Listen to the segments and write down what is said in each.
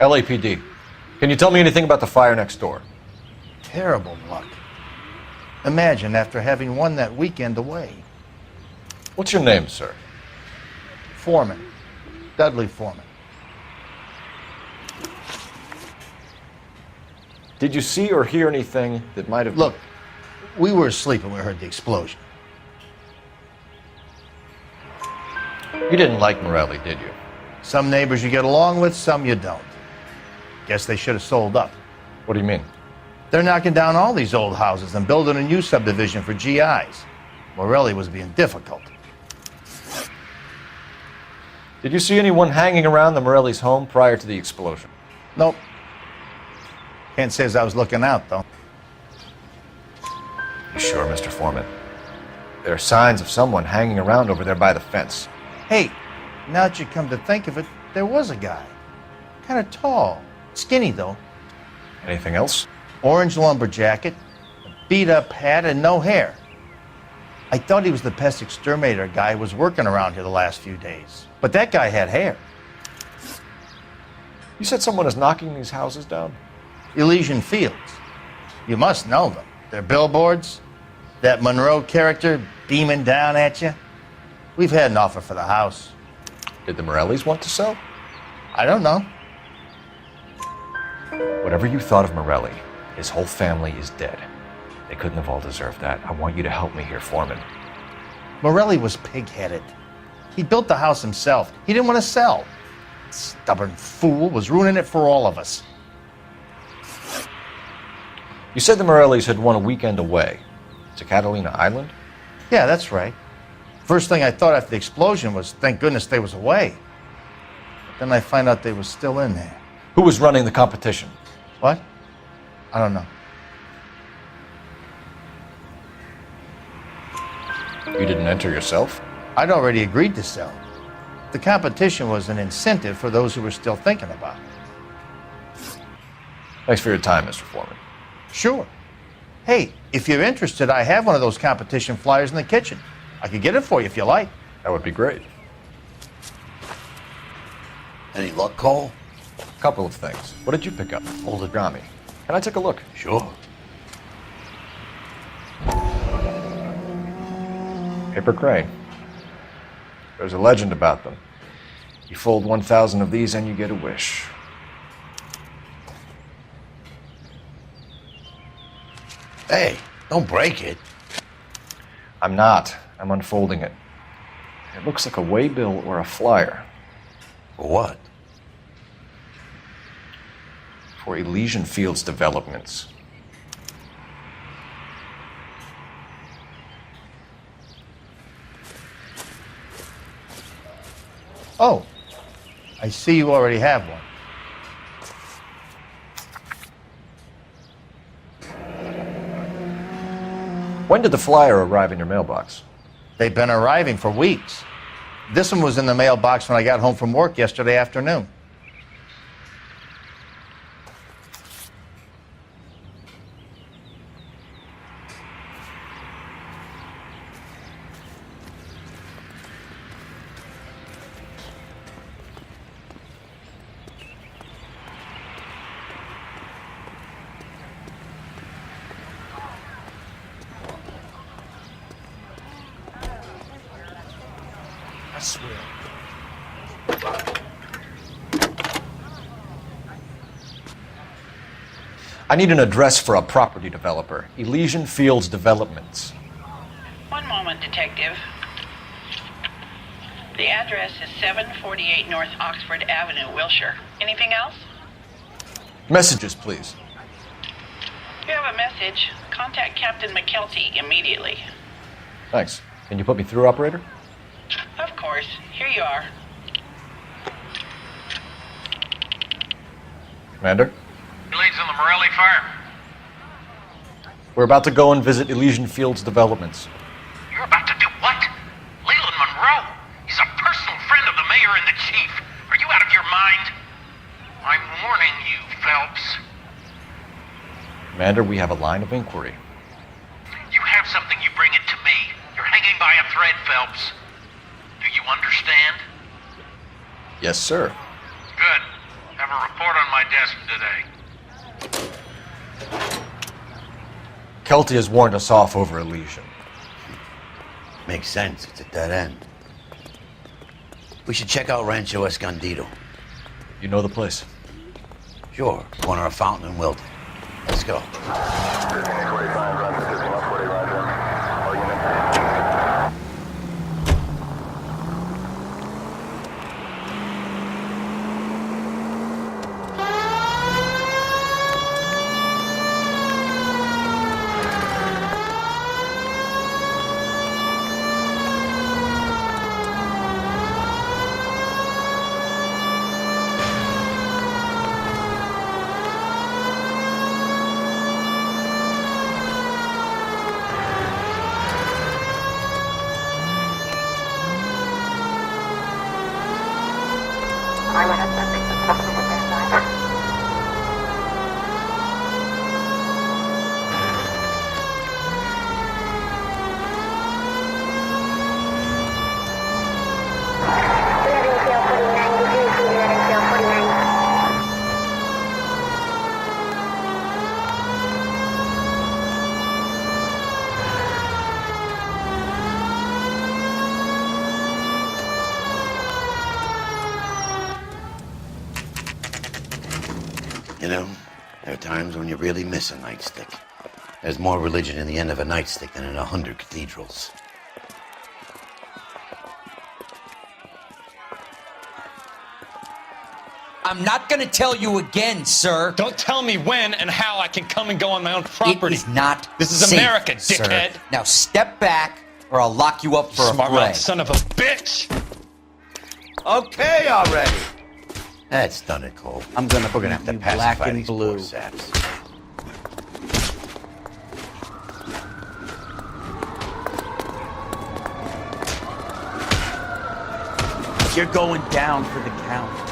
LAPD. Can you tell me anything about the fire next door? Terrible luck. Imagine after having won that weekend away. What's your name, sir? Foreman. Dudley Foreman. Did you see or hear anything that might have... Look, we were asleep when we heard the explosion. You didn't like Morelli, did you? Some neighbors you get along with, some you don't. Guess they should have sold up. What do you mean? They're knocking down all these old houses and building a new subdivision for GIs. Morelli was being difficult. Did you see anyone hanging around the Morelli's home prior to the explosion? Nope. Can't say as I was looking out, though. You sure, Mr. Foreman? There are signs of someone hanging around over there by the fence. Hey, now that you come to think of it, there was a guy. Kind of tall. Skinny, though. Anything else? Orange lumber jacket, a beat-up hat, and no hair. I thought he was the pest exterminator guy who was working around here the last few days. But that guy had hair. You said someone is knocking these houses down? Elysian Fields. You must know them. They're billboards. That Munroe character beaming down at you. We've had an offer for the house. Did the Morellis want to sell? I don't know. Whatever you thought of Morelli, his whole family is dead. They couldn't have all deserved that. I want you to help me here, Foreman. Morelli was pig-headed. He built the house himself. He didn't want to sell. Stubborn fool was ruining it for all of us. You said the Morellis had won a weekend away to Catalina Island? Yeah, that's right. First thing I thought after the explosion was, thank goodness they was away. But then I find out they was still in there. Who was running the competition? What? I don't know. You didn't enter yourself? I'd already agreed to sell. The competition was an incentive for those who were still thinking about it. Thanks for your time, Mr. Foreman. Sure. Hey, if you're interested, I have one of those competition flyers in the kitchen. I could get it for you if you like. That would be great. Any luck, Cole? A couple of things. What did you pick up? Origami. Can I take a look? Sure. Paper crane. There's a legend about them. You fold 1,000 of these and you get a wish. Hey, don't break it. I'm not. I'm unfolding it. It looks like a waybill or a flyer. For what? For Elysian Fields developments. Oh, I see you already have one. When did the flyer arrive in your mailbox? They've been arriving for weeks. This one was in the mailbox when I got home from work yesterday afternoon. I swear. I need an address for a property developer. Elysian Fields Developments. One moment, Detective. The address is 748 North Oxford Avenue, Wilshire. Anything else? Messages, please. If you have a message, contact Captain McKelty immediately. Thanks. Can you put me through, operator? Of course. Here you are. Commander? Leads on the Morelli fire. We're about to go and visit Elysian Fields Developments. You're about to do what? Leland Munroe. He's a personal friend of the mayor and the chief. Are you out of your mind? I'm warning you, Phelps. Commander, we have a line of inquiry. You have something, you bring it to me. You're hanging by a thread, Phelps. Do you understand? Yes, sir. Good. Have a report on my my desk today. Kelty has warned us off over Elysian. Makes sense. It's a dead end. We should check out Rancho Escondido. You know the place? Sure. Corner of Fountain and Wilton. Let's go. You know, there are times when you really miss a nightstick. There's more religion in the end of a nightstick than in 100 cathedrals. I'm not gonna tell you again, sir. Don't tell me when and how I can come and go on my own property. It is not This is safe, America, sir. dickhead. Now step back, or I'll lock you up for a Smart fray. mouth son of a bitch! Okay already. That's done it, Cole. I'm gonna We're gonna have to you pacify black and these blue. poor saps. You're going down for the count.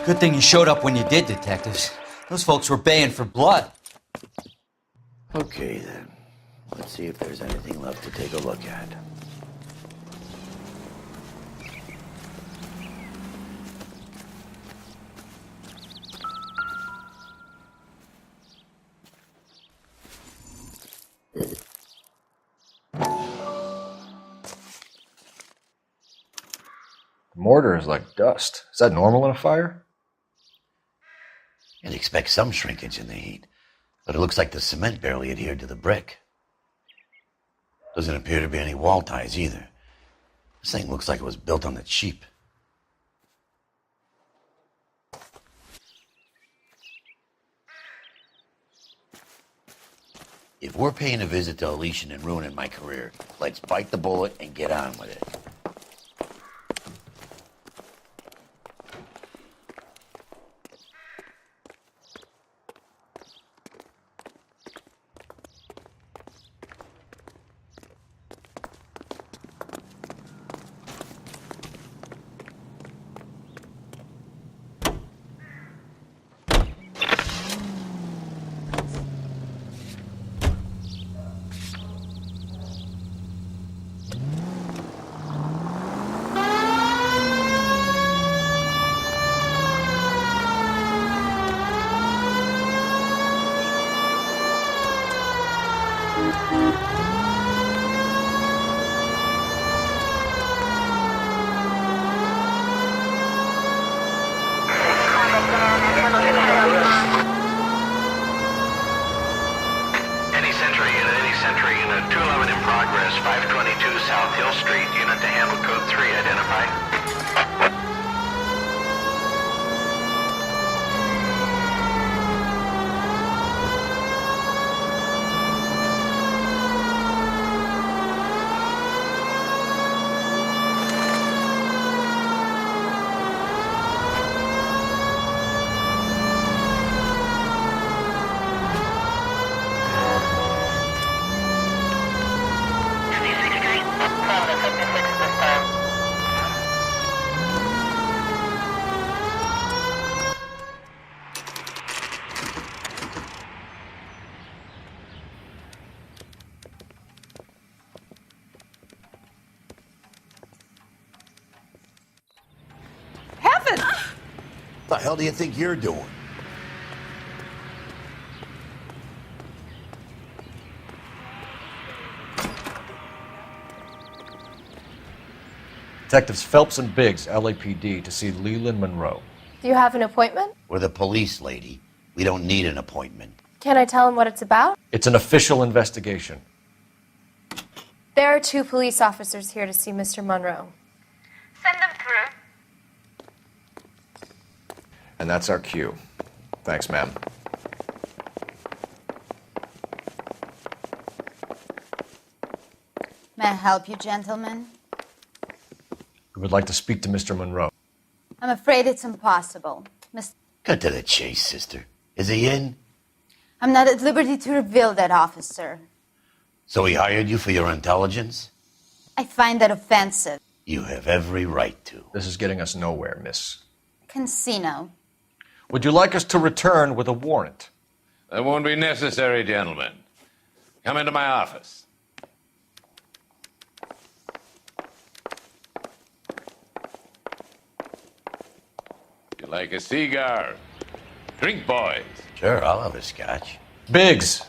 Good thing you showed up when you did, detectives. Those folks were baying for blood. Okay, then. Let's see if there's anything left to take a look at. The mortar is like dust. Is that normal in a fire? You'd expect some shrinkage in the heat, but it looks like the cement barely adhered to the brick. Doesn't appear to be any wall ties either. This thing looks like it was built on the cheap. If we're paying a visit to Elysian and ruining my career, let's bite the bullet and get on with it. Unit 211 in progress, 522 South Hill Street. Unit to handle code 3, identified. The hell do you think you're doing? Detectives Phelps and Biggs, LAPD, to see Leland Munroe. Do you have an appointment? We're the police, lady. We don't need an appointment. Can I tell him what it's about? It's an official investigation. There are 2 police officers here to see Mr. Munroe. Send them through. And that's our cue. Thanks, ma'am. May I help you, gentlemen? We would like to speak to Mr. Munroe. I'm afraid it's impossible. Cut to the chase, sister. Is he in? I'm not at liberty to reveal that, officer. So he hired you for your intelligence? I find that offensive. You have every right to. This is getting us nowhere, miss. Casino. Would you like us to return with a warrant? That won't be necessary, gentlemen. Come into my office. You like a cigar? Drink, boys. Sure, I'll have a scotch. Biggs,